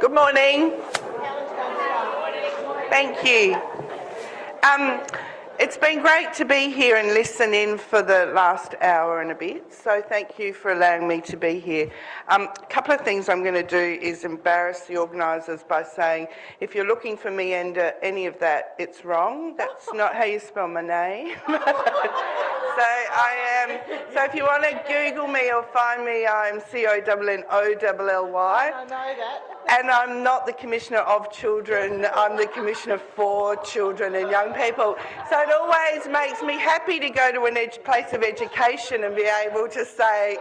Good morning. Thank you. It's been great to be here and listen in for the last hour and a bit, so thank you for allowing me to be here. A couple of things I'm going to do is embarrass the organisers by saying if you're looking for me under any of that, it's wrong. That's not how you spell my name. So if you want to Google me or find me, I'm Connolly. I know that. And I'm not the Commissioner of Children, I'm the Commissioner for Children and Young People. So it always makes me happy to go to a place of education and be able to say,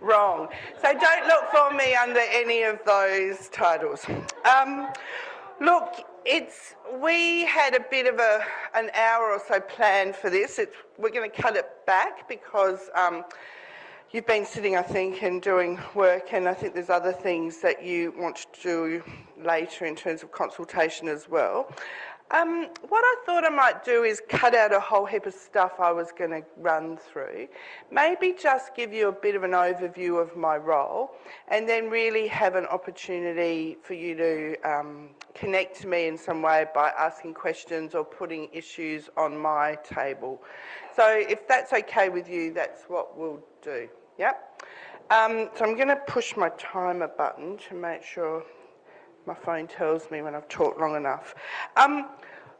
wrong. So don't look for me under any of those titles. Look, we had a bit of an hour or so planned for this. We're going to cut it back because you've been sitting, I think, and doing work, and I think there's other things that you want to do later in terms of consultation as well. What I thought I might do is cut out a whole heap of stuff I was going to run through, maybe just give you a bit of an overview of my role, and then really have an opportunity for you to connect to me in some way by asking questions or putting issues on my table. So if that's okay with you, that's what we'll do. Yep. So I'm going to push my timer button to make sure my phone tells me when I've talked long enough.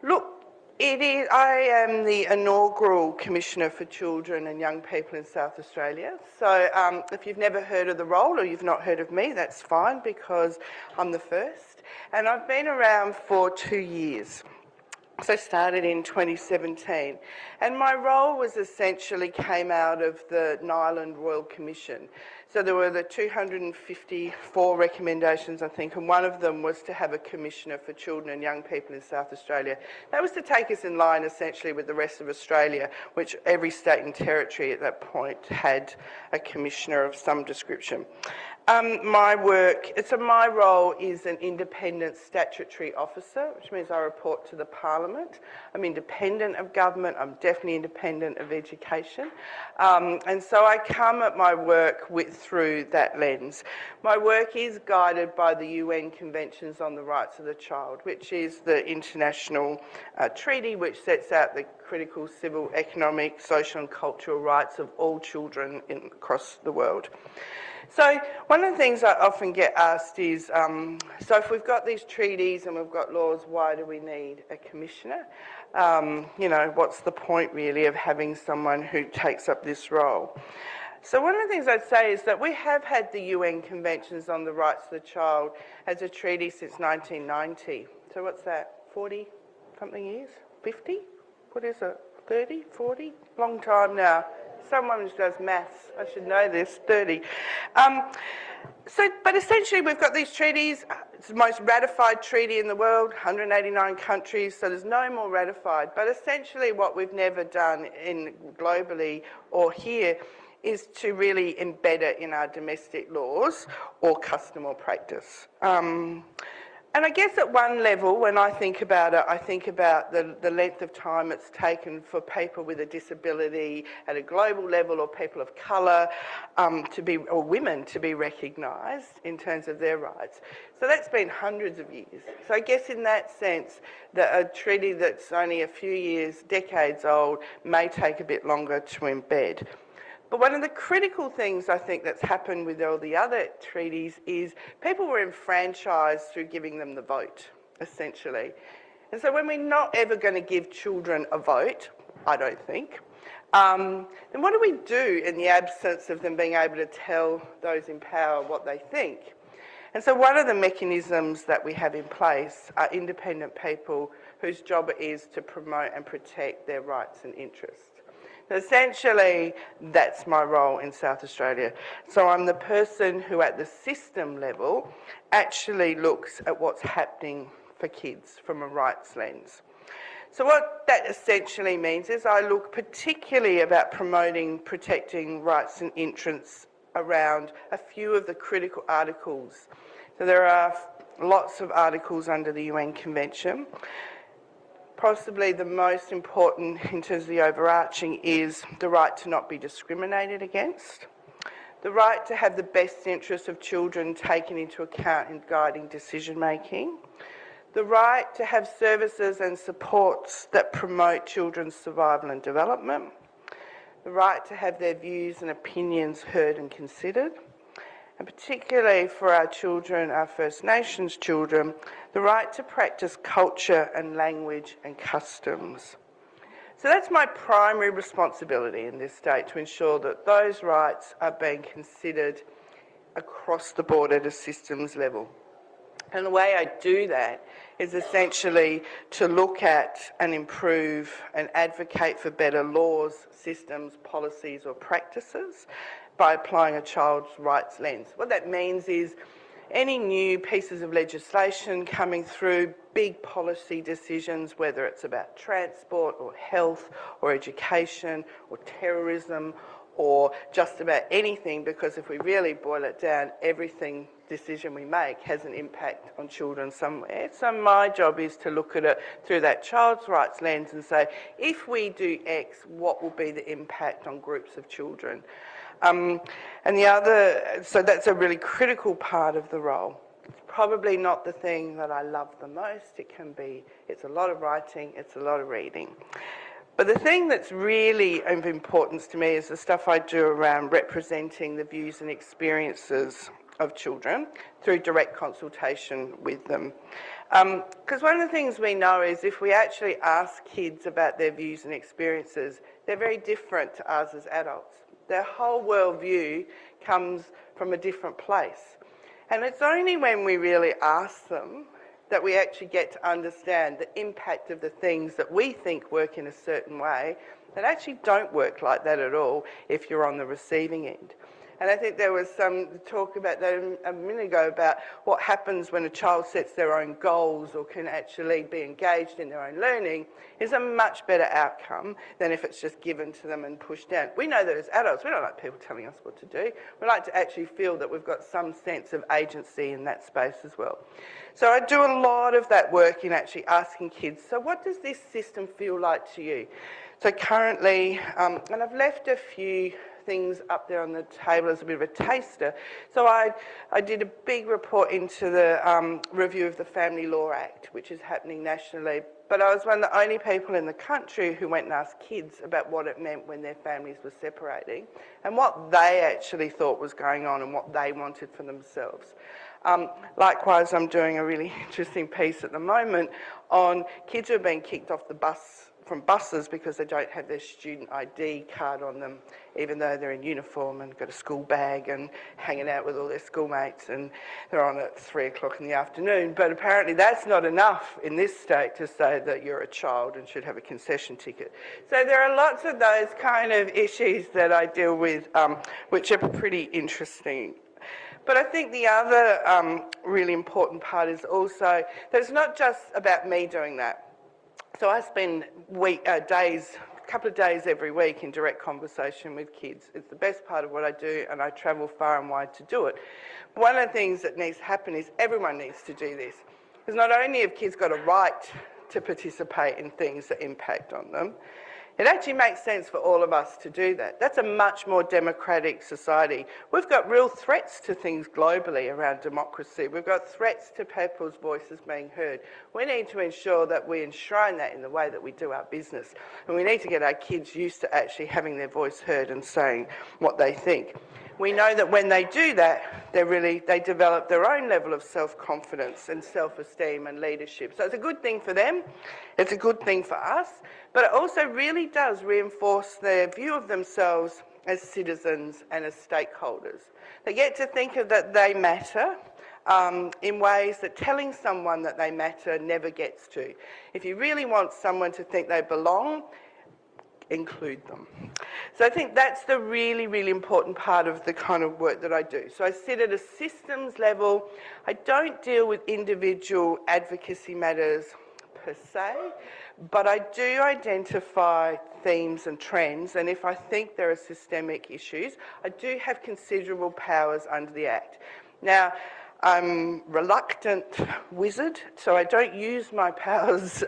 Look, I am the inaugural Commissioner for Children and Young People in South Australia. So if you've never heard of the role or you've not heard of me, that's fine because I'm the first. And I've been around for 2 years. So I started in 2017, and my role was essentially came out of the Nyland Royal Commission. So there were the 254 recommendations, I think, and one of them was to have a Commissioner for Children and Young People in South Australia. That was to take us in line essentially with the rest of Australia, which every state and territory at that point had a Commissioner of some description. My role is an independent statutory officer, which means I report to the Parliament. I'm independent of government, I'm definitely independent of education. And so I come at my work through that lens. My work is guided by the UN Conventions on the Rights of the Child, which is the international treaty which sets out the critical civil, economic, social and cultural rights of all children across the world. So one of the things I often get asked is, so if we've got these treaties and we've got laws, why do we need a commissioner? What's the point really of having someone who takes up this role? So one of the things I'd say is that we have had the UN Conventions on the Rights of the Child as a treaty since 1990. So what's that, 40-something years? 50? What is it, 30, 40? Long time now. Someone who does maths, I should know this, 30. But essentially we've got these treaties. It's the most ratified treaty in the world, 189 countries, so there's no more ratified. But essentially what we've never done globally or here is to really embed it in our domestic laws or custom or practice. And I guess at one level, when I think about it, I think about the length of time it's taken for people with a disability at a global level or people of colour or women to be recognised in terms of their rights. So that's been hundreds of years. So I guess in that sense, that a treaty that's only a few years, decades old, may take a bit longer to embed. But one of the critical things I think that's happened with all the other treaties is people were enfranchised through giving them the vote, essentially. And so when we're not ever going to give children a vote, I don't think, then what do we do in the absence of them being able to tell those in power what they think? And so one of the mechanisms that we have in place are independent people whose job it is to promote and protect their rights and interests. Essentially, that's my role in South Australia. So I'm the person who at the system level actually looks at what's happening for kids from a rights lens. So what that essentially means is I look particularly about protecting rights and interests around a few of the critical articles. So there are lots of articles under the UN Convention. Possibly the most important in terms of the overarching is the right to not be discriminated against, the right to have the best interests of children taken into account in guiding decision making, the right to have services and supports that promote children's survival and development, the right to have their views and opinions heard and considered, and particularly for our children, our First Nations children, the right to practice culture and language and customs. So that's my primary responsibility in this state, to ensure that those rights are being considered across the board at a systems level. And the way I do that is essentially to look at and improve and advocate for better laws, systems, policies or practices by applying a child's rights lens. What that means is any new pieces of legislation coming through, big policy decisions, whether it's about transport or health or education or terrorism or just about anything, because if we really boil it down, everything decision we make has an impact on children somewhere. So my job is to look at it through that child's rights lens and say, if we do X, what will be the impact on groups of children? And the other, so that's a really critical part of the role. It's probably not the thing that I love the most. It's a lot of writing, it's a lot of reading. But the thing that's really of importance to me is the stuff I do around representing the views and experiences of children through direct consultation with them. Because one of the things we know is if we actually ask kids about their views and experiences, they're very different to us as adults. Their whole worldview comes from a different place. And it's only when we really ask them that we actually get to understand the impact of the things that we think work in a certain way that actually don't work like that at all if you're on the receiving end. And I think there was some talk about that a minute ago about what happens when a child sets their own goals or can actually be engaged in their own learning is a much better outcome than if it's just given to them and pushed down. We know that as adults, we don't like people telling us what to do. We like to actually feel that we've got some sense of agency in that space as well. So I do a lot of that work in actually asking kids, so what does this system feel like to you? So currently, and I've left a few things up there on the table as a bit of a taster. So I did a big report into the review of the Family Law Act, which is happening nationally. But I was one of the only people in the country who went and asked kids about what it meant when their families were separating and what they actually thought was going on and what they wanted for themselves. Likewise, I'm doing a really interesting piece at the moment on kids who are being kicked off the bus from buses because they don't have their student ID card on them, even though they're in uniform and got a school bag and hanging out with all their schoolmates, and they're on at 3 o'clock in the afternoon. But apparently that's not enough in this state to say that you're a child and should have a concession ticket. So there are lots of those kind of issues that I deal with, which are pretty interesting. But I think the other really important part is also that it's not just about me doing that. So I spend a couple of days every week in direct conversation with kids. It's the best part of what I do, and I travel far and wide to do it. But one of the things that needs to happen is everyone needs to do this. Because not only have kids got a right to participate in things that impact on them, it actually makes sense for all of us to do that. That's a much more democratic society. We've got real threats to things globally around democracy. We've got threats to people's voices being heard. We need to ensure that we enshrine that in the way that we do our business. And we need to get our kids used to actually having their voice heard and saying what they think. We know that when they do that, they develop their own level of self-confidence and self-esteem and leadership. So it's a good thing for them, it's a good thing for us, but it also really does reinforce their view of themselves as citizens and as stakeholders. They get to think of that they matter in ways that telling someone that they matter never gets to. If you really want someone to think they belong, include them. So I think that's the really, really important part of the kind of work that I do. So I sit at a systems level. I don't deal with individual advocacy matters per se, but I do identify themes and trends, and if I think there are systemic issues, I do have considerable powers under the Act. Now, I'm reluctant wizard, so I don't use my powers,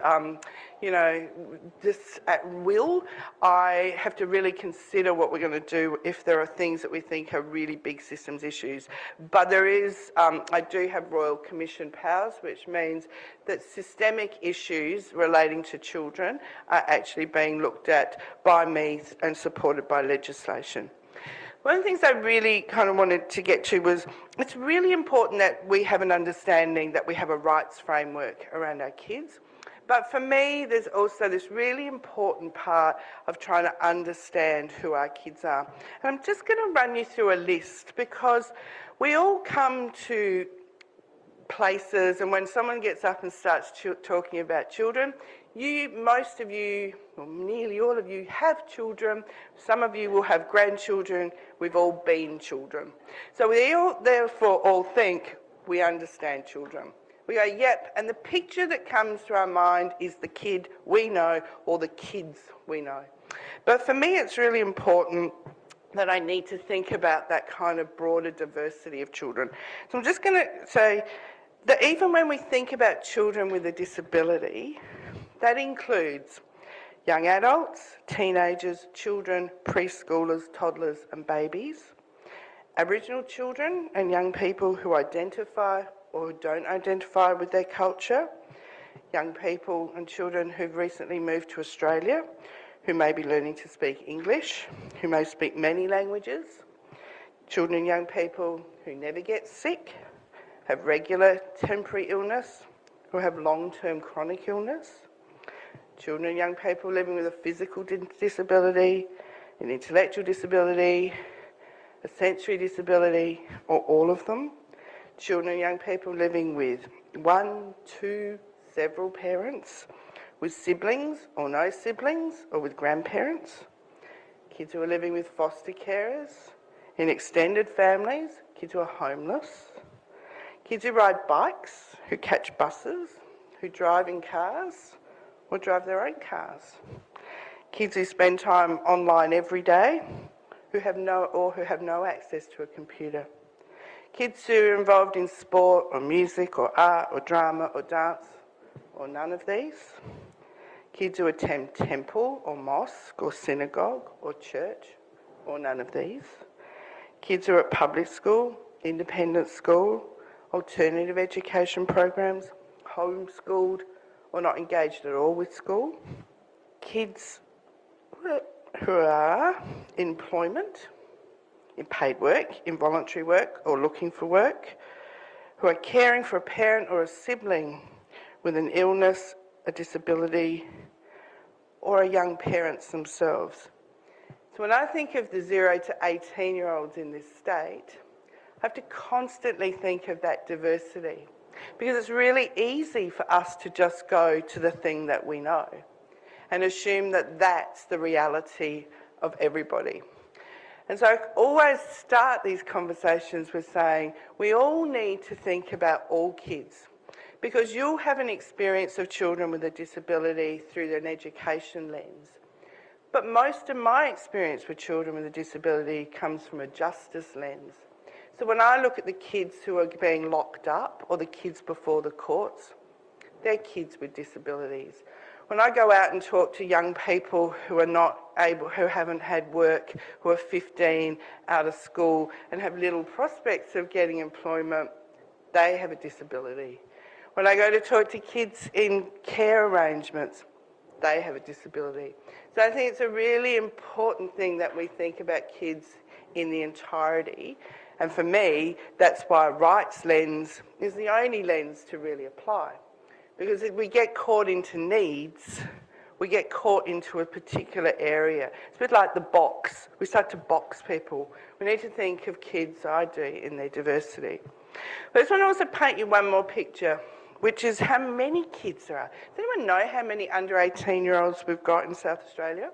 just at will. I have to really consider what we're going to do if there are things that we think are really big systems issues. But there is, I do have Royal Commission powers, which means that systemic issues relating to children are actually being looked at by me and supported by legislation. One of the things I really kind of wanted to get to was it's really important that we have an understanding that we have a rights framework around our kids. But for me, there's also this really important part of trying to understand who our kids are. And I'm just going to run you through a list because we all come to places, and when someone gets up and starts talking about children, most of you, or nearly all of you, have children. Some of you will have grandchildren. We've all been children. So we all, therefore, all think we understand children. We go, yep, and the picture that comes to our mind is the kid we know or the kids we know. But for me, it's really important that I need to think about that kind of broader diversity of children. So I'm just going to say that even when we think about children with a disability, that includes young adults, teenagers, children, preschoolers, toddlers and babies, Aboriginal children and young people who identify or who don't identify with their culture, young people and children who've recently moved to Australia, who may be learning to speak English, who may speak many languages, children and young people who never get sick, have regular temporary illness, who have long-term chronic illness, children and young people living with a physical disability, an intellectual disability, a sensory disability, or all of them, children and young people living with one, two, several parents, with siblings or no siblings, or with grandparents, kids who are living with foster carers, in extended families, kids who are homeless, kids who ride bikes, who catch buses, who drive in cars or drive their own cars, kids who spend time online every day, who have no access to a computer, kids who are involved in sport or music or art or drama or dance or none of these, kids who attend temple or mosque or synagogue or church or none of these, kids who are at public school, independent school, alternative education programs, homeschooled or not engaged at all with school, kids who are in employment, in paid work, in voluntary work or looking for work, who are caring for a parent or a sibling with an illness, a disability, or are young parents themselves. So when I think of the 0 to 18-year-olds in this state, I have to constantly think of that diversity because it's really easy for us to just go to the thing that we know and assume that that's the reality of everybody. And so I always start these conversations with saying we all need to think about all kids because you'll have an experience of children with a disability through an education lens. But most of my experience with children with a disability comes from a justice lens. So when I look at the kids who are being locked up or the kids before the courts, they're kids with disabilities. When I go out and talk to young people who are not able, who haven't had work, who are 15, out of school and have little prospects of getting employment, they have a disability. When I go to talk to kids in care arrangements, they have a disability. So I think it's a really important thing that we think about kids in the entirety. And for me, that's why a rights lens is the only lens to really apply. Because if we get caught into needs, we get caught into a particular area. It's a bit like the box. We start to box people. We need to think of kids, I do, in their diversity. But I just want to also paint you one more picture, which is how many kids there are. Does anyone know how many under 18-year-olds we've got in South Australia?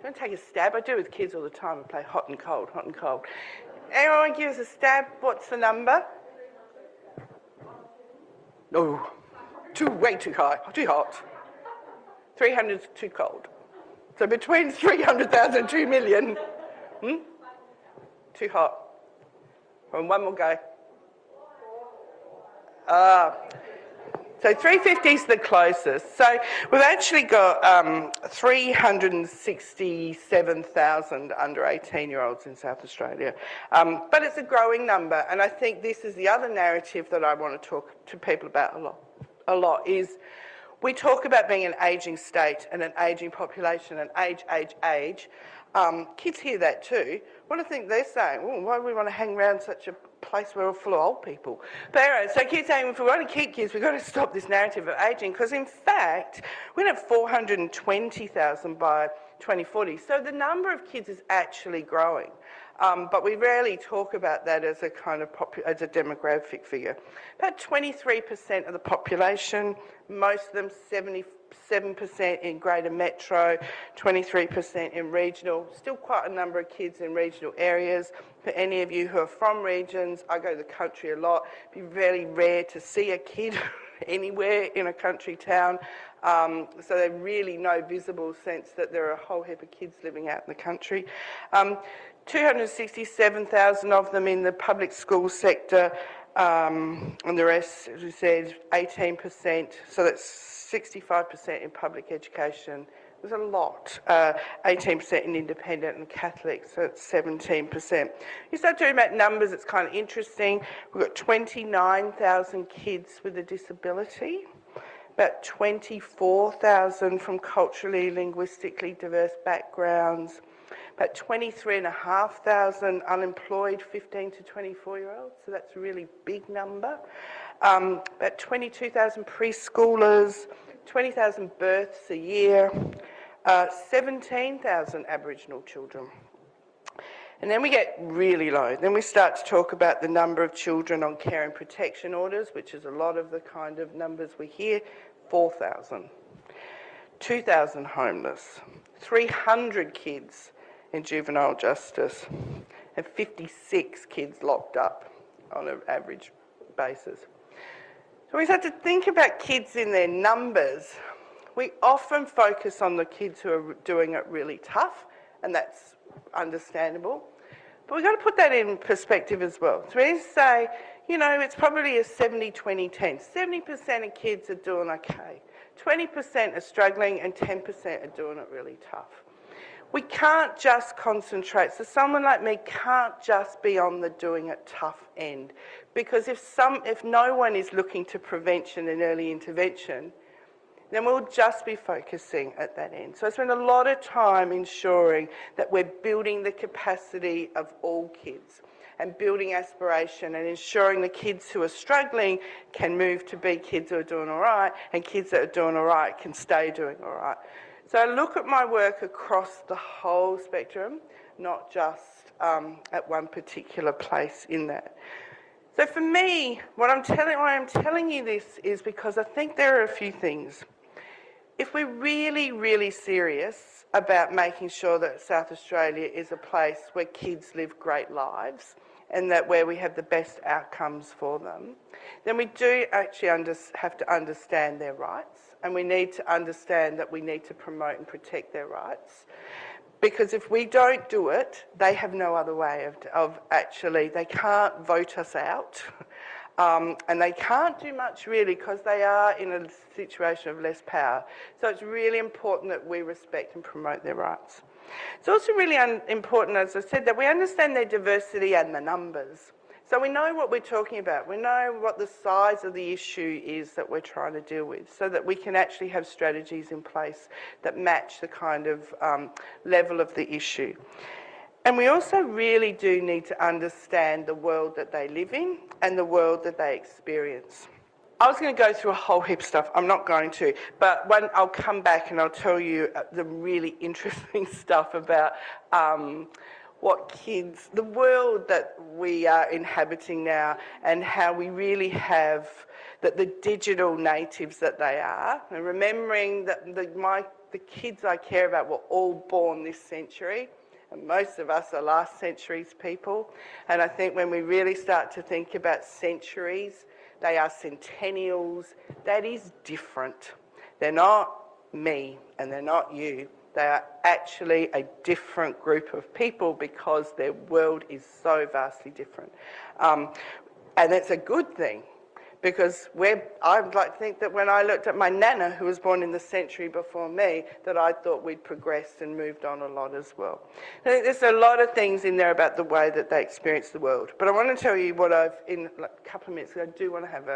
Don't take a stab. I do with kids all the time. I play hot and cold, hot and cold. Anyone give us a stab? What's the number? No, way too high, too hot. 300 is too cold. So between 300,000 and 2 million, too hot. And one more go. So 350 is the closest. So we've actually got 367,000 under 18-year-olds in South Australia. But it's a growing number, and I think this is the other narrative that I want to talk to people about a lot is we talk about being an ageing state and an ageing population and age. Kids hear that too. What do you think they're saying? Oh, why do we want to hang around such a place where we're full of old people? But anyway, so kids saying if we want to keep kids, we've got to stop this narrative of ageing, because in fact, we're going to have 420,000 by 2040. So the number of kids is actually growing. But we rarely talk about that as a kind of as a demographic figure. About 23% of the population, most of them 77% in greater metro, 23% in regional. Still quite a number of kids in regional areas. For any of you who are from regions, I go to the country a lot. It'd be very rare to see a kid anywhere in a country town. So there's really no visible sense that there are a whole heap of kids living out in the country. 267,000 of them in the public school sector, and the rest, as we said, 18%. So that's 65% in public education. There's a lot. 18% in independent and Catholic, so it's 17%. You start talking about numbers, it's kind of interesting. We've got 29,000 kids with a disability, about 24,000 from culturally, linguistically diverse backgrounds, about 23,500 unemployed 15 to 24-year-olds, so that's a really big number. About 22,000 preschoolers, 20,000 births a year, 17,000 Aboriginal children. And then we get really low. Then we start to talk about the number of children on care and protection orders, which is a lot of the kind of numbers we hear, 4,000. 2,000 homeless, 300 kids in juvenile justice, and 56 kids locked up on an average basis. So we start to think about kids in their numbers. We often focus on the kids who are doing it really tough, and that's understandable. But we've got to put that in perspective as well. So we say, you know, it's probably a 70-20-10. 70% of kids are doing okay. 20% are struggling and 10% are doing it really tough. We can't just concentrate. So someone like me can't just be on the doing it tough end, because if no one is looking to prevention and early intervention, then we'll just be focusing at that end. So I spend a lot of time ensuring that we're building the capacity of all kids and building aspiration and ensuring the kids who are struggling can move to be kids who are doing all right, and kids that are doing all right can stay doing all right. So I look at my work across the whole spectrum, not just at one particular place in that. So for me, why I'm telling you this is because I think there are a few things. If we're really, really serious about making sure that South Australia is a place where kids live great lives and that where we have the best outcomes for them, then we do actually have to understand their rights, and we need to understand that we need to promote and protect their rights. Because if we don't do it, they have no other way of actually, they can't vote us out. And they can't do much really because they are in a situation of less power. So it's really important that we respect and promote their rights. It's also really important, as I said, that we understand their diversity and the numbers. So we know what we're talking about. We know what the size of the issue is that we're trying to deal with, so that we can actually have strategies in place that match the kind of level of the issue. And we also really do need to understand the world that they live in and the world that they experience. I was going to go through a whole heap of stuff. I'm not going to, but I'll come back and I'll tell you the really interesting stuff about the world that we are inhabiting now, and how we really have the digital natives that they are. And remembering that the kids I care about were all born this century. And most of us are last century's people. And I think when we really start to think about centuries, they are centennials. That is different. They're not me and they're not you. They are actually a different group of people because their world is so vastly different. And it's a good thing, because I'd like to think that when I looked at my nana, who was born in the century before me, that I thought we'd progressed and moved on a lot as well. I think there's a lot of things in there about the way that they experience the world. But I want to tell you what in like a couple of minutes, I do want to have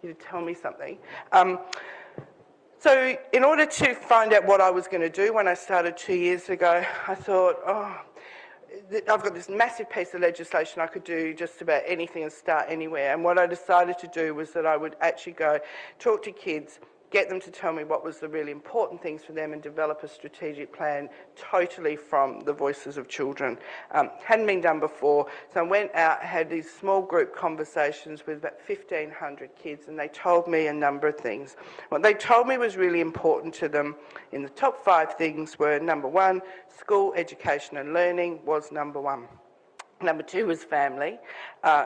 you to tell me something. So in order to find out what I was going to do when I started 2 years ago, I thought, I've got this massive piece of legislation. I could do just about anything and start anywhere. And what I decided to do was that I would actually go talk to kids, get them to tell me what was the really important things for them and develop a strategic plan totally from the voices of children. Hadn't been done before, so I went out, had these small group conversations with about 1,500 kids, and they told me a number of things. What they told me was really important to them in the top 5 things were, number 1, school, education and learning was number 1. Number 2 was family.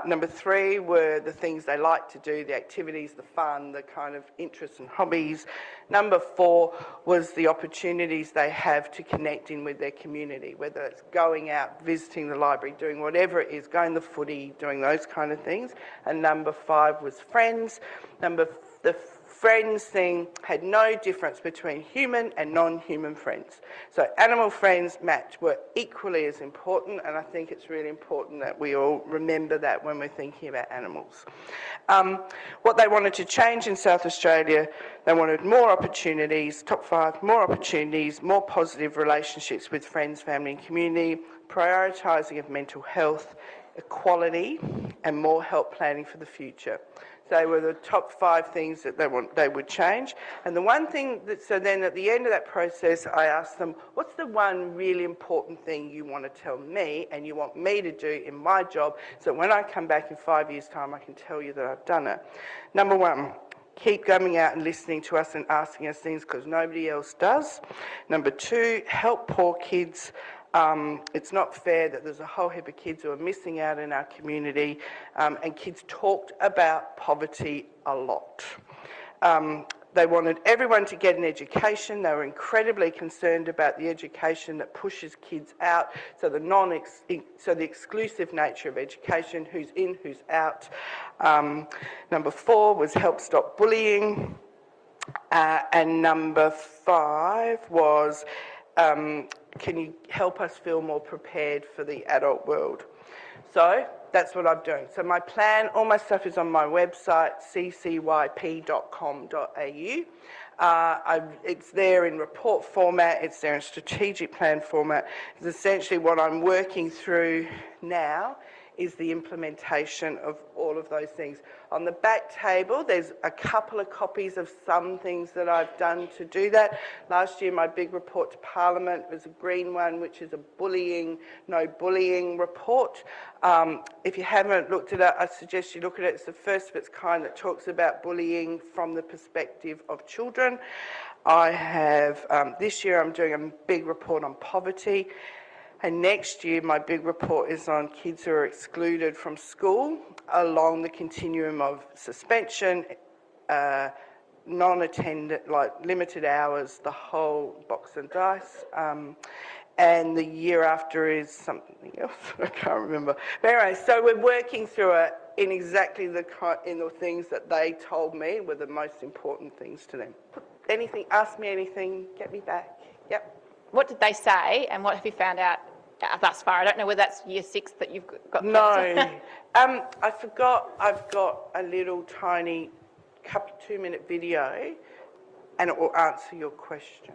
Number 3 were the things they like to do, the activities, the fun, the kind of interests and hobbies. Number 4 was the opportunities they have to connect in with their community, whether it's going out, visiting the library, doing whatever it is, going to the footy, doing those kind of things. And number 5 was friends. The friends thing had no difference between human and non-human friends. So animal friends were equally as important, and I think it's really important that we all remember that when we're thinking about animals. What they wanted to change in South Australia, they wanted more opportunities, top 5, more opportunities, more positive relationships with friends, family and community, prioritising of mental health, equality and more help planning for the future. They were the top 5 things that they would change. And the one thing so then at the end of that process, I asked them, what's the one really important thing you want to tell me and you want me to do in my job so when I come back in 5 years' time, I can tell you that I've done it. Number 1, keep coming out and listening to us and asking us things because nobody else does. Number 2, help poor kids. It's not fair that there's a whole heap of kids who are missing out in our community, and kids talked about poverty a lot. They wanted everyone to get an education. They were incredibly concerned about the education that pushes kids out, so the exclusive nature of education, who's in, who's out. Number 4 was help stop bullying, and number 5 was can you help us feel more prepared for the adult world? So that's what I'm doing. So my plan, all my stuff is on my website, ccyp.com.au. It's there in report format, it's there in strategic plan format. It's essentially what I'm working through now is the implementation of all of those things. On the back table, there's a couple of copies of some things that I've done to do that. Last year, my big report to Parliament was a green one, which is a no bullying report. If you haven't looked at it, I suggest you look at it. It's the first of its kind that talks about bullying from the perspective of children. I have, this year I'm doing a big report on poverty. And next year, my big report is on kids who are excluded from school along the continuum of suspension, non-attendant, like limited hours, the whole box and dice. And the year after is something else, I can't remember. But anyway, so we're working through it in exactly the things that they told me were the most important things to them. Ask me anything, get me back. Yep. What did they say and what have you found out thus far? I don't know whether that's year 6 that you've got. No. I forgot I've got a little tiny 2-minute video and it will answer your question.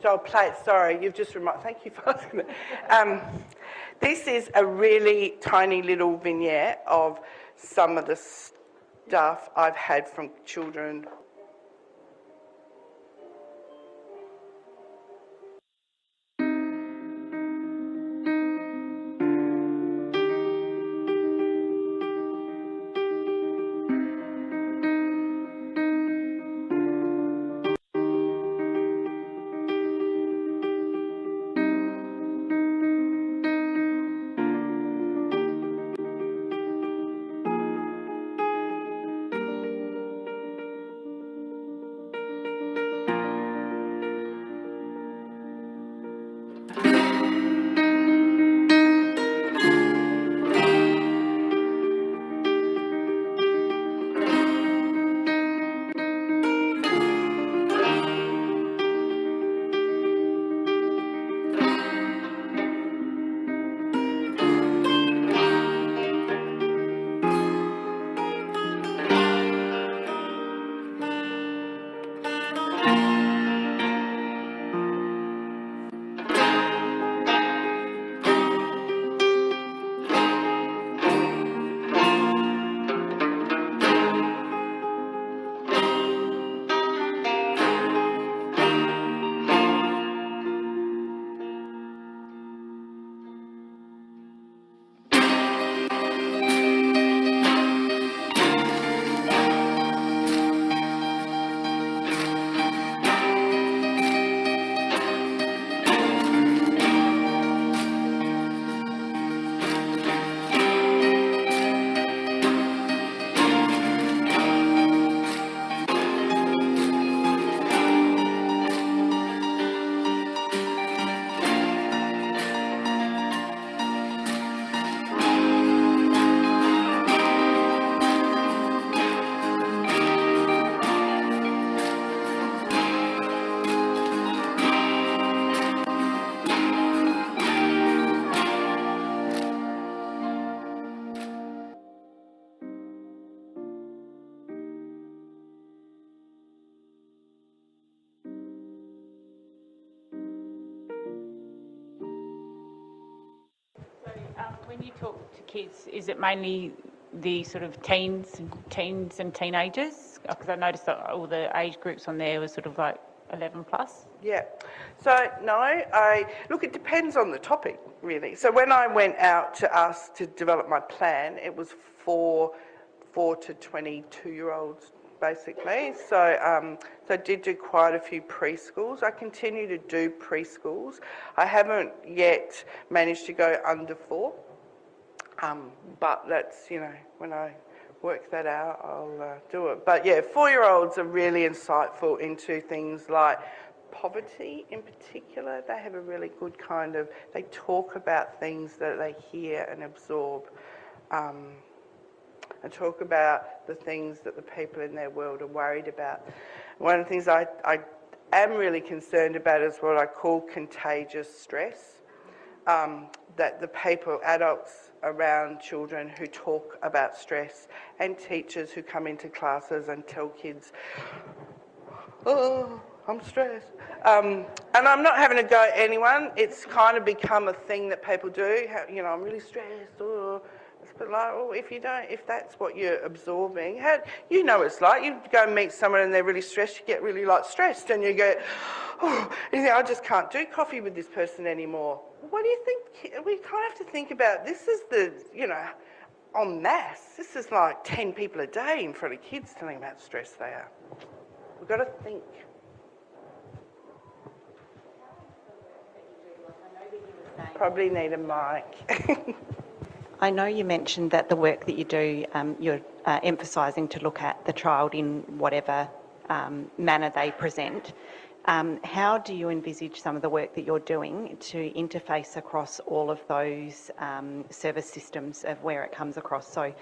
So I'll play it. Sorry, you've just reminded. Thank you for asking it. This is a really tiny little vignette of some of the stuff I've had from children. when you talk to kids, is it mainly the sort of teens and teenagers? Because I noticed that all the age groups on there were sort of like 11 plus. Yeah. So, no, it depends on the topic, really. So when I went out to ask to develop my plan, it was for 4 to 22-year-olds, basically. So, so I did do quite a few preschools. I continue to do preschools. I haven't yet managed to go under 4, but that's, when I work that out, I'll do it. But yeah, 4-year-olds are really insightful into things like poverty in particular. They have a really good they talk about things that they hear and absorb, and talk about the things that the people in their world are worried about. One of the things I am really concerned about is what I call contagious stress, that the people, adults around children who talk about stress, and teachers who come into classes and tell kids, oh, I'm stressed. And I'm not having to go at anyone. It's kind of become a thing that people do. I'm really stressed. Oh. But if that's what you're absorbing, it's like you go and meet someone and they're really stressed, you get really stressed, and you go, oh, I just can't do coffee with this person anymore. What do you think? We kind of have to think about this is en masse. This is like 10 people a day in front of kids telling about how stressed they are. We've got to think. Probably need a mic. I know you mentioned that the work that you do, you're emphasising to look at the child in whatever manner they present. How do you envisage some of the work that you're doing to interface across all of those service systems of where it comes across? So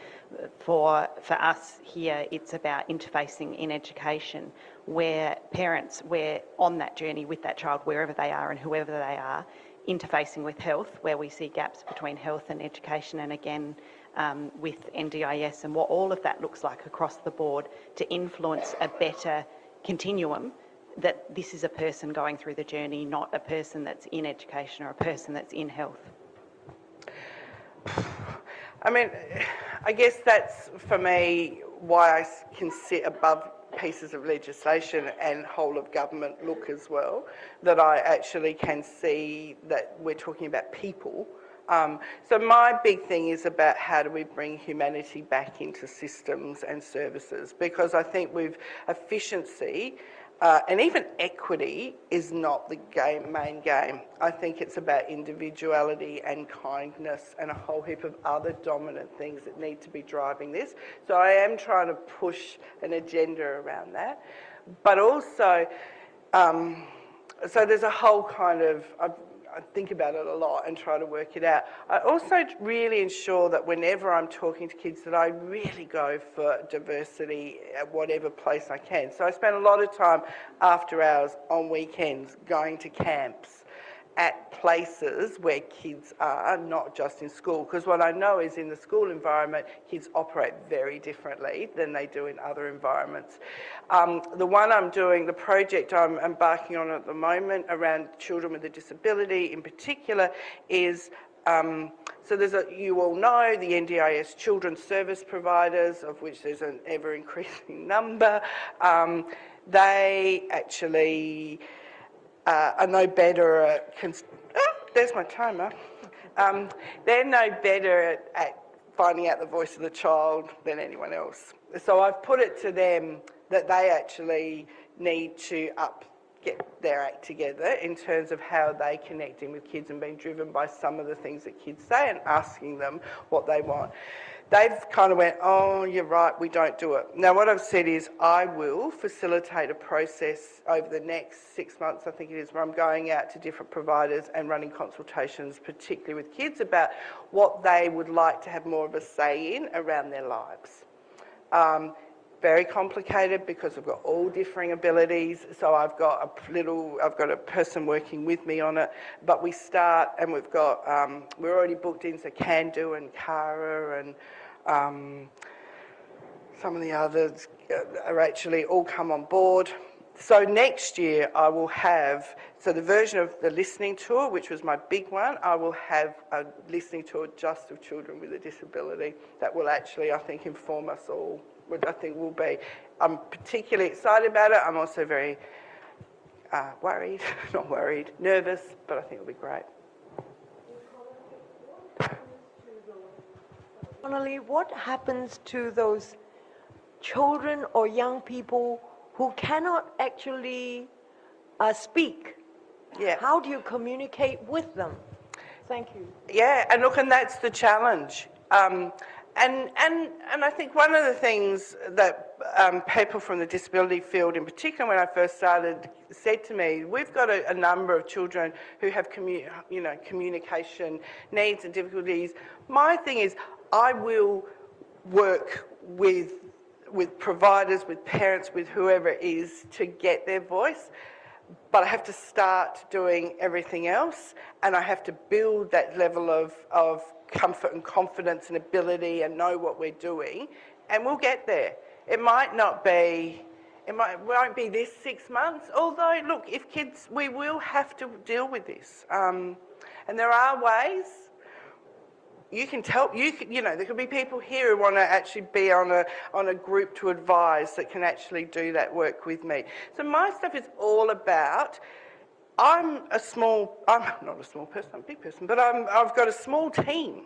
for us here, it's about interfacing in education, where parents, we're on that journey with that child, wherever they are and whoever they are, interfacing with health, where we see gaps between health and education, and again with NDIS and what all of that looks like across the board to influence a better continuum, that this is a person going through the journey, not a person that's in education or a person that's in health. I mean, I guess that's, for me, why I can sit above pieces of legislation and whole of government look as well, that I actually can see that we're talking about people. So my big thing is about how do we bring humanity back into systems and services, because I think efficiency and even equity is not the main game. I think it's about individuality and kindness and a whole heap of other dominant things that need to be driving this. So I am trying to push an agenda around that. But also, so there's a whole I think about it a lot and try to work it out. I also really ensure that whenever I'm talking to kids that I really go for diversity at whatever place I can. So I spend a lot of time after hours on weekends going to camps at places where kids are, not just in school, because what I know is in the school environment, kids operate very differently than they do in other environments. The project I'm embarking on at the moment around children with a disability in particular is, so you all know the NDIS children's service providers, of which there's an ever-increasing number. They actually are no better at... there's my timer. They're no better at finding out the voice of the child than anyone else. So I've put it to them that they actually need to get their act together in terms of how they connecting with kids and being driven by some of the things that kids say and asking them what they want. They've kind of went, oh, you're right, we don't do it. Now, what I've said is I will facilitate a process over the next 6 months, I think it is, where I'm going out to different providers and running consultations, particularly with kids, about what they would like to have more of a say in around their lives. Very complicated because I've got all differing abilities. So I've got a person working with me on it. But we start, and we've got we're already booked in. So Can-Do and Cara and some of the others are actually all come on board. So next year I will have, so the version of the listening tour, which was my big one, I will have a listening tour just of children with a disability that will actually, I think, inform us all, which I think will be, I'm particularly excited about it. I'm also very worried, not worried, nervous, but I think it'll be great. Connolly, what happens to those children or young people who cannot actually speak? Yeah. How do you communicate with them? Thank you. Yeah, and look, and that's the challenge. And I think one of the things that people from the disability field, in particular when I first started, said to me, we've got a number of children who have communication needs and difficulties. My thing is, I will work with providers, with parents, with whoever it is to get their voice. But I have to start doing everything else, and I have to build that level of comfort and confidence and ability and know what we're doing, and we'll get there. It won't be this 6 months, although, look, if kids, we will have to deal with this. And there are ways. You can tell, there could be people here who want to actually be on a group to advise that can actually do that work with me. So my stuff is all about, I'm not a small person, I'm a big person, but I've got a small team.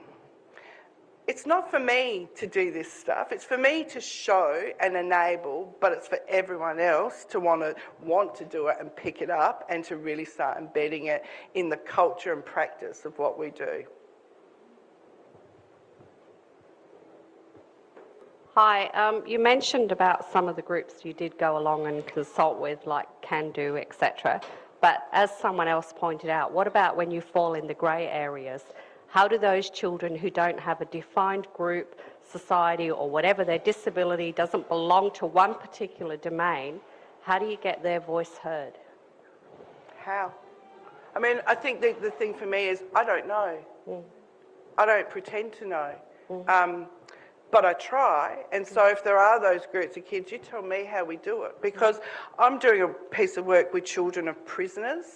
It's not for me to do this stuff. It's for me to show and enable, but it's for everyone else to want to do it and pick it up and to really start embedding it in the culture and practice of what we do. Hi, you mentioned about some of the groups you did go along and consult with, like Can Do, etc. But as someone else pointed out, what about when you fall in the grey areas? How do those children who don't have a defined group, society, or whatever, their disability doesn't belong to one particular domain, how do you get their voice heard? How? I mean, I think the thing for me is I don't know. I don't pretend to know. But I try, and so if there are those groups of kids, you tell me how we do it. Because I'm doing a piece of work with children of prisoners.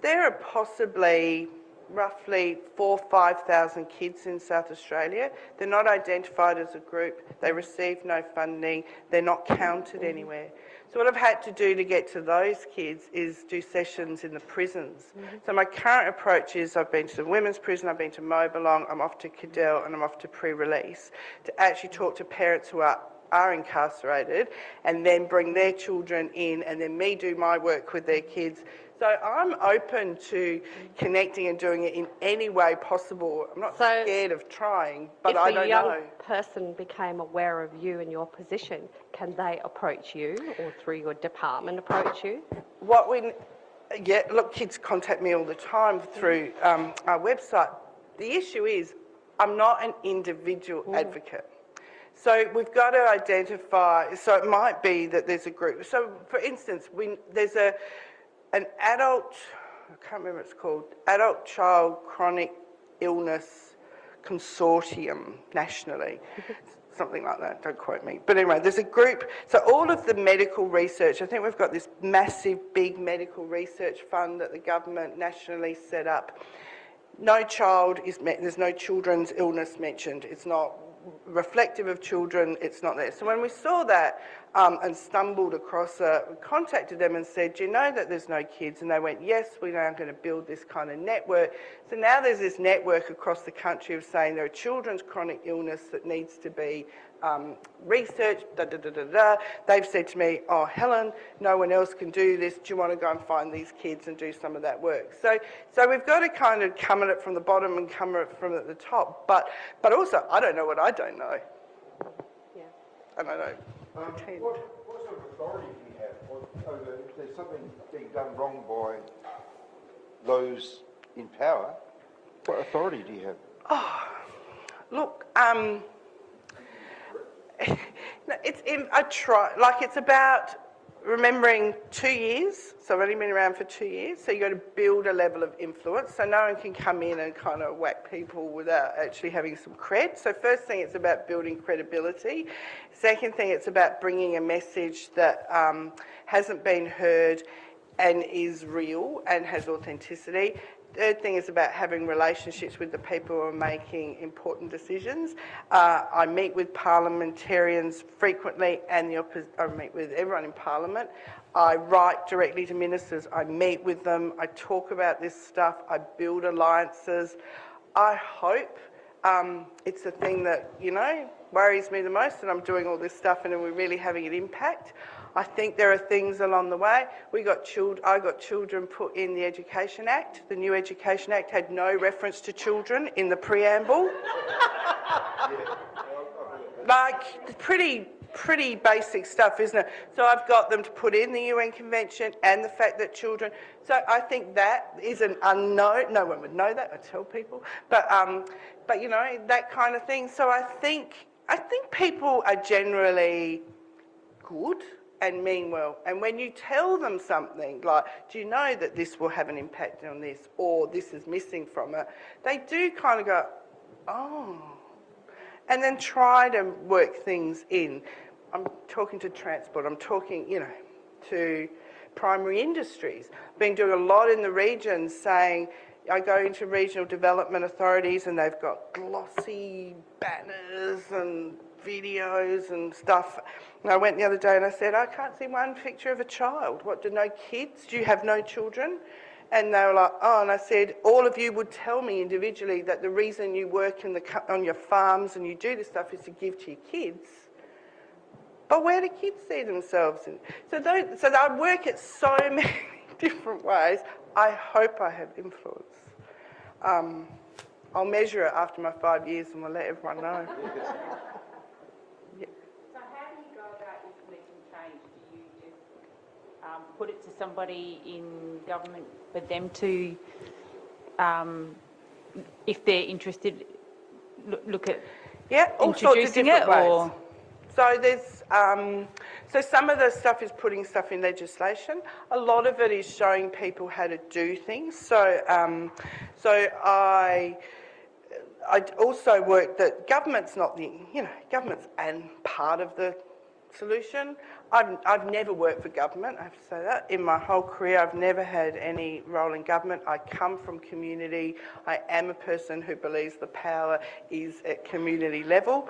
There are possibly roughly 4,000 or 5,000 kids in South Australia. They're not identified as a group, they receive no funding, they're not counted anywhere. So what I've had to do to get to those kids is do sessions in the prisons. So my current approach is I've been to the women's prison, I've been to Mobilong, I'm off to Cadell, and I'm off to pre-release to actually talk to parents who are incarcerated and then bring their children in and then me do my work with their kids. So I'm open to connecting and doing it in any way possible. I'm not scared of trying, but I don't know. If a young person became aware of you and your position, can they approach you or through your department approach you? Look, kids contact me all the time through our website. The issue is I'm not an individual advocate. So we've got to identify, so it might be that there's a group. So for instance, there's an adult, I can't remember what it's called, Adult Child Chronic Illness Consortium nationally, something like that, don't quote me. But anyway, there's a group, so all of the medical research, I think we've got this massive, big medical research fund that the government nationally set up. There's no children's illness mentioned. It's not reflective of children, it's not there. So when we saw that and stumbled across it, we contacted them and said, do you know that there's no kids? And they went, yes, we're now going to build this kind of network. So now there's this network across the country of saying there are children's chronic illness that needs to be researched, They've said to me, oh, Helen, no one else can do this. Do you want to go and find these kids and do some of that work? So we've got to kind of come at it from the bottom and come at it from at the top. But also, I don't know what I don't know. Yeah. And I don't pretend. What sort of authority do you have over if there's something being done wrong by those in power? What authority do you have? Oh, look, it's about remembering 2 years, so I've only been around for 2 years, so you've got to build a level of influence, so no one can come in and kind of whack people without actually having some cred. So first thing, it's about building credibility. Second thing, it's about bringing a message that hasn't been heard and is real and has authenticity. Third thing is about having relationships with the people who are making important decisions. I meet with parliamentarians frequently and I meet with everyone in Parliament. I write directly to ministers, I meet with them, I talk about this stuff, I build alliances. I hope it's the thing that, worries me the most, and I'm doing all this stuff and we're really having an impact. I think there are things along the way. I got children put in the Education Act. The new Education Act had no reference to children in the preamble. Like, pretty basic stuff, isn't it? So I've got them to put in the UN Convention and the fact that children... So I think that is an unknown. No one would know that, I tell people. But that kind of thing. So I think people are generally good and mean well. And when you tell them something like, do you know that this will have an impact on this, or this is missing from it, they do kind of go, oh, and then try to work things in. I'm talking to transport, I'm talking, to primary industries. I've been doing a lot in the regions saying, I go into regional development authorities and they've got glossy banners and videos and stuff. And I went the other day and I said, I can't see one picture of a child. What, do no kids? Do you have no children? And they were like, oh, and I said, all of you would tell me individually that the reason you work on your farms and you do this stuff is to give to your kids. But where do kids see themselves? So I work at so many different ways. I hope I have influence. I'll measure it after my 5 years and we'll let everyone know. So how do you go about implementing change? Do you just put it to somebody in government for them to, if they're interested, look at all sorts of introducing different it, ways. or? So there's, so some of the stuff is putting stuff in legislation. A lot of it is showing people how to do things. So I also work that government's not the, government's and part of the solution. I've never worked for government, I have to say that. In my whole career, I've never had any role in government. I come from community. I am a person who believes the power is at community level.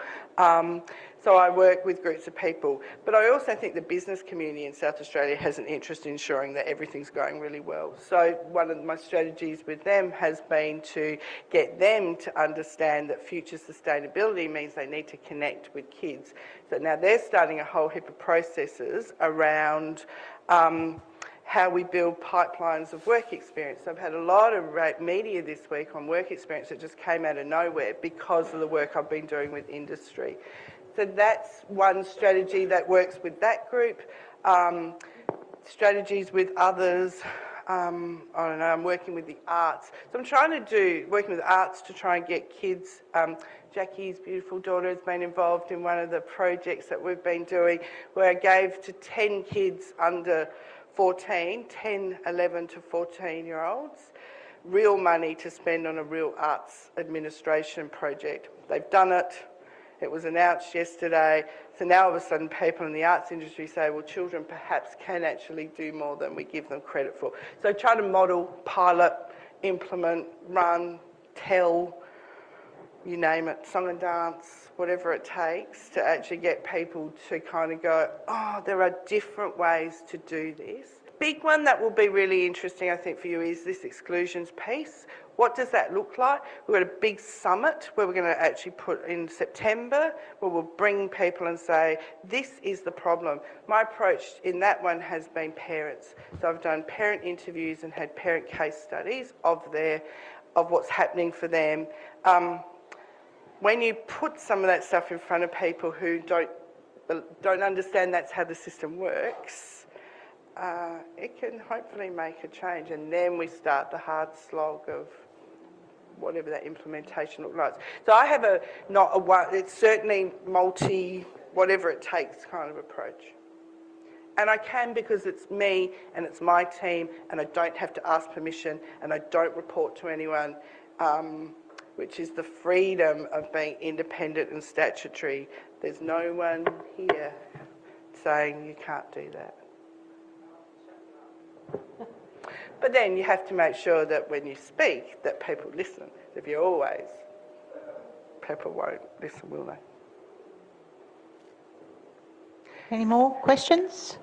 So I work with groups of people. But I also think the business community in South Australia has an interest in ensuring that everything's going really well. So one of my strategies with them has been to get them to understand that future sustainability means they need to connect with kids. So now they're starting a whole heap of processes around how we build pipelines of work experience. So I've had a lot of media this week on work experience that just came out of nowhere because of the work I've been doing with industry. So that's one strategy that works with that group. Strategies with others. I don't know, I'm working with the arts. So I'm working with arts to try and get kids. Jackie's beautiful daughter has been involved in one of the projects that we've been doing where I gave to 10 kids under 14, 10, 11 to 14-year-olds, real money to spend on a real arts administration project. They've done it. It was announced yesterday. So now all of a sudden people in the arts industry say, well, children perhaps can actually do more than we give them credit for. So try to model, pilot, implement, run, tell, you name it, song and dance, whatever it takes to actually get people to kind of go, oh, there are different ways to do this. Big one that will be really interesting, I think, for you is this exclusions piece. What does that look like? We've got a big summit where we're going to actually put in September, where we'll bring people and say, this is the problem. My approach in that one has been parents. So I've done parent interviews and had parent case studies of what's happening for them. When you put some of that stuff in front of people who don't understand that's how the system works, it can hopefully make a change, and then we start the hard slog of whatever that implementation looks like. So I have it's certainly multi, whatever it takes kind of approach. And I can because it's me and it's my team and I don't have to ask permission and I don't report to anyone, which is the freedom of being independent and statutory. There's no one here saying you can't do that. But then you have to make sure that when you speak that people listen. If you're always, people won't listen, will they? Any more questions?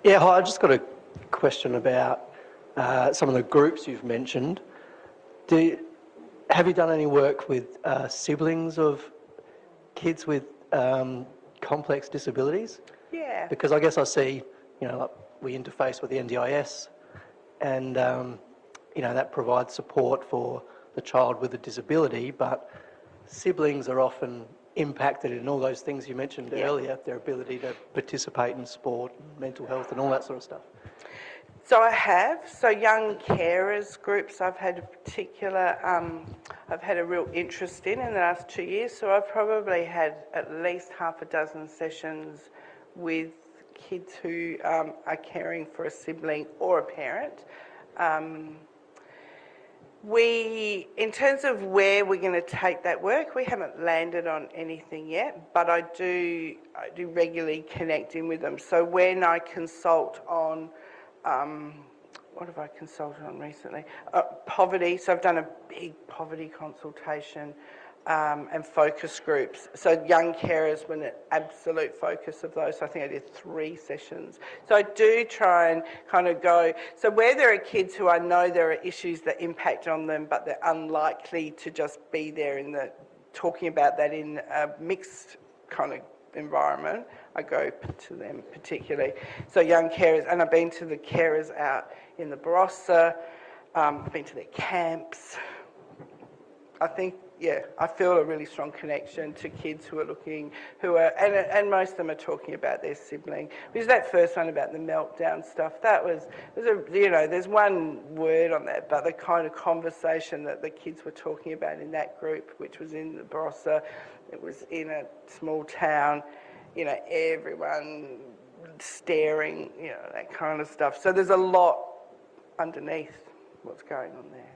Yeah, hi, I just got a question about some of the groups you've mentioned. Have you done any work with siblings of kids with complex disabilities? Yeah. Because I guess I see, like we interface with the NDIS and, that provides support for the child with a disability, but siblings are often impacted in all those things you mentioned earlier, their ability to participate in sport, mental health and all that sort of stuff. So I have. So young carers groups I've had I've had a real interest in the last 2 years. So I've probably had at least half a dozen sessions with kids who are caring for a sibling or a parent. In terms of where we're going to take that work, we haven't landed on anything yet, but I do regularly connect in with them. So when I consult on, what have I consulted on recently? Poverty. So I've done a big poverty consultation and focus groups. So young carers were an absolute focus of those. So I think I did 3 sessions. So I do try and kind of go, so where there are kids who I know there are issues that impact on them, but they're unlikely to just be there talking about that in a mixed kind of environment, I go to them particularly. So young carers, and I've been to the carers out in the Barossa, I've been to their camps. I think, I feel a really strong connection to kids who are and most of them are talking about their sibling. Because that first one about the meltdown stuff, there's one word on that, but the kind of conversation that the kids were talking about in that group, which was in the Barossa, it was in a small town, everyone staring, that kind of stuff. So there's a lot underneath what's going on there.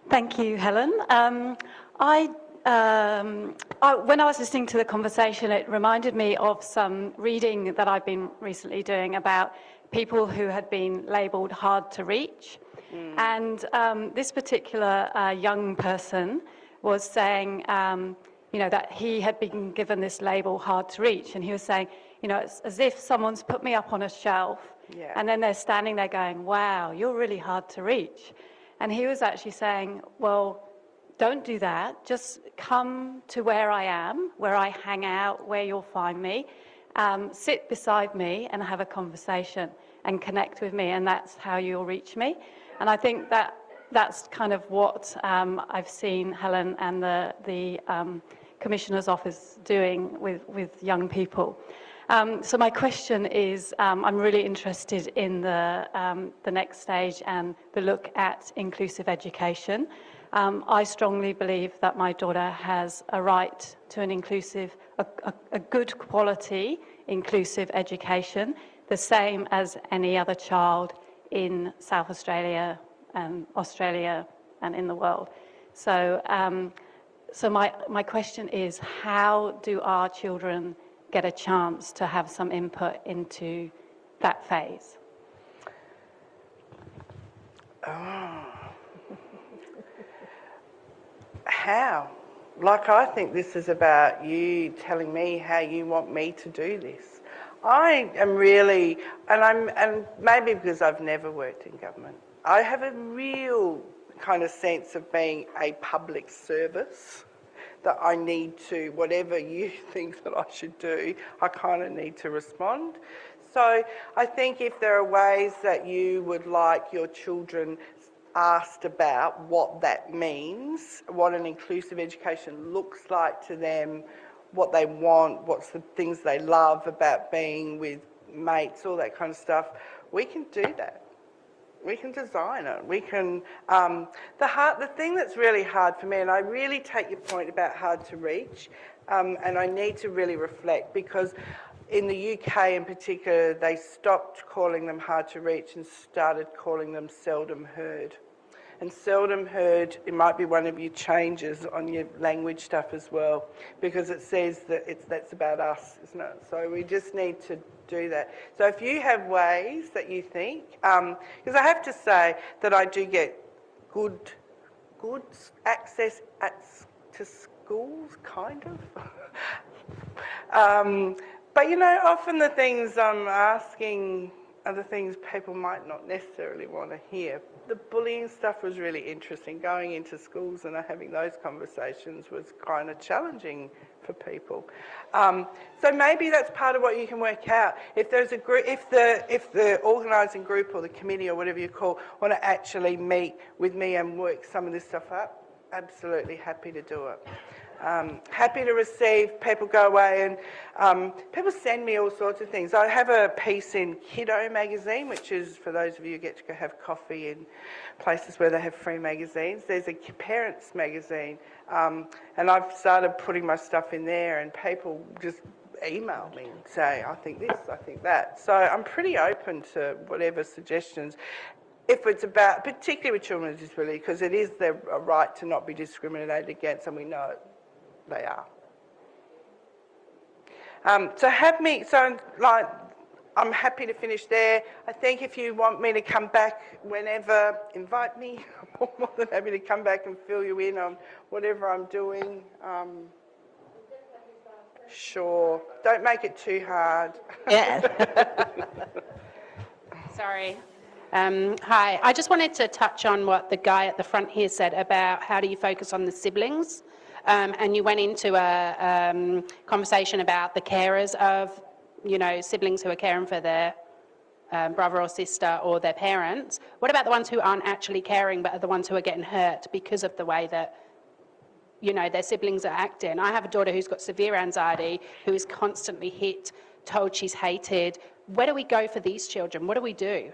Thank you, Helen. When I was listening to the conversation, it reminded me of some reading that I've been recently doing about people who had been labelled hard to reach. And this particular young person was saying, that he had been given this label hard to reach. And he was saying, it's as if someone's put me up on a shelf and then they're standing there going, wow, you're really hard to reach. And he was actually saying, well, don't do that. Just come to where I am, where I hang out, where you'll find me. Sit beside me and have a conversation and connect with me, and that's how you'll reach me. And I think that's kind of what I've seen Helen and the Commissioner's Office doing with young people. So my question is, I'm really interested in the next stage and the look at inclusive education. I strongly believe that my daughter has a right to an inclusive, a good quality inclusive education, the same as any other child in South Australia and Australia and in the world. So, my question is, how do our children get a chance to have some input into that phase? How? I think this is about you telling me how you want me to do this. I am really, and maybe because I've never worked in government, I have a real kind of sense of being a public service, that I need to, whatever you think that I should do, I kind of need to respond. So I think if there are ways that you would like your children asked about what that means, what an inclusive education looks like to them, what they want, what's the things they love about being with mates, all that kind of stuff, we can do that. We can design it. We can. The thing that's really hard for me, and I really take your point about hard to reach, and I need to really reflect, because in the UK in particular, they stopped calling them hard to reach and started calling them seldom heard. And seldom heard, it might be one of your changes on your language stuff as well, because it says that that's about us, isn't it? So we just need to do that. So if you have ways that you think, because I have to say that I do get good access to schools, kind of. But you know, often the things I'm asking are the things people might not necessarily want to hear. The bullying stuff was really interesting. Going into schools and having those conversations was kind of challenging for people. So maybe that's part of what you can work out. If there's a group, if the organising group or the committee or whatever you call want to actually meet with me and work some of this stuff up, absolutely happy to do it. Happy to receive, people go away and people send me all sorts of things. I have a piece in Kiddo magazine, which is for those of you who get to go have coffee in places where they have free magazines. There's a parents magazine, and I've started putting my stuff in there, and people just email me and say, I think this, I think that. So I'm pretty open to whatever suggestions. If it's about, particularly with children with disability, because it is their right to not be discriminated against, and we know they are. I'm happy to finish there. I think if you want me to come back whenever, invite me. I'm more than happy to come back and fill you in on whatever I'm doing. Sure. Don't make it too hard. Yeah. Sorry. Hi. I just wanted to touch on what the guy at the front here said about how do you focus on the siblings. And you went into a conversation about the carers of, siblings who are caring for their brother or sister or their parents. What about the ones who aren't actually caring but are the ones who are getting hurt because of the way that, their siblings are acting? I have a daughter who's got severe anxiety, who is constantly hit, told she's hated. Where do we go for these children? What do we do?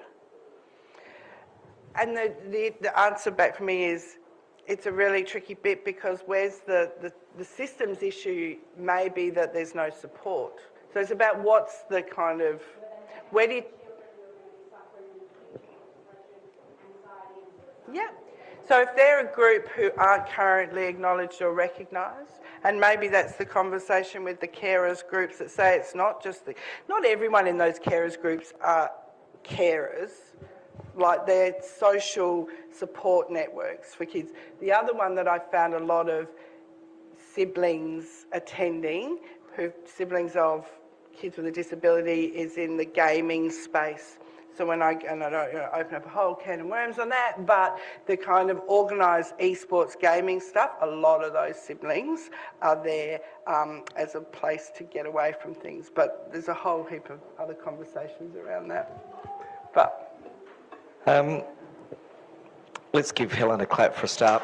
And the answer back for me is, it's a really tricky bit, because where's the systems issue may be that there's no support. So it's about what's the kind of, where do you... Yeah. So if they're a group who aren't currently acknowledged or recognised, and maybe that's the conversation with the carers groups that say it's not just not everyone in those carers groups are carers, like they're social support networks for kids. The other one that I found a lot of siblings attending, siblings of kids with a disability, is in the gaming space. So I don't open up a whole can of worms on that, but the kind of organised esports gaming stuff, a lot of those siblings are there as a place to get away from things. But there's a whole heap of other conversations around that. But let's give Helen a clap for a start.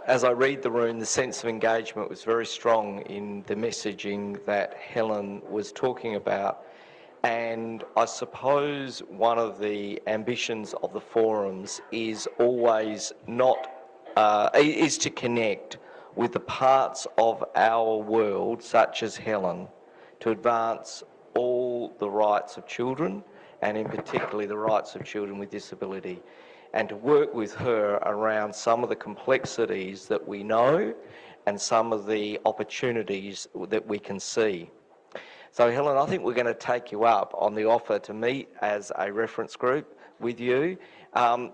As I read the room, the sense of engagement was very strong in the messaging that Helen was talking about. And I suppose one of the ambitions of the forums is always is to connect with the parts of our world, such as Helen, to advance all the rights of children, and in particular the rights of children with disability, and to work with her around some of the complexities that we know and some of the opportunities that we can see. So Helen, I think we're going to take you up on the offer to meet as a reference group with you,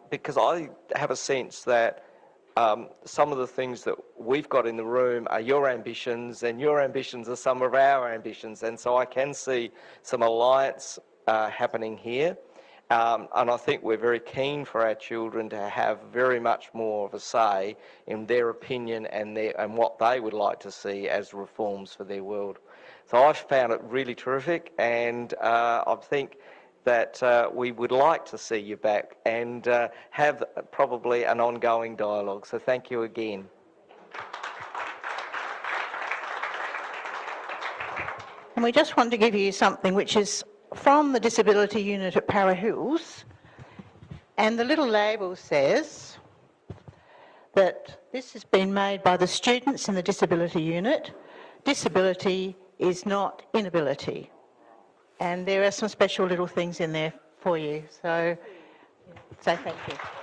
because I have a sense that some of the things that we've got in the room are your ambitions, and your ambitions are some of our ambitions, and so I can see some alliance happening here. And I think we're very keen for our children to have very much more of a say in their opinion and what they would like to see as reforms for their world. So I've found it really terrific, and I think that we would like to see you back and have probably an ongoing dialogue. So thank you again. And we just want to give you something which is from the disability unit at Para Hills. And the little label says that this has been made by the students in the disability unit. Disability is not inability. And there are some special little things in there for you. So say thank you.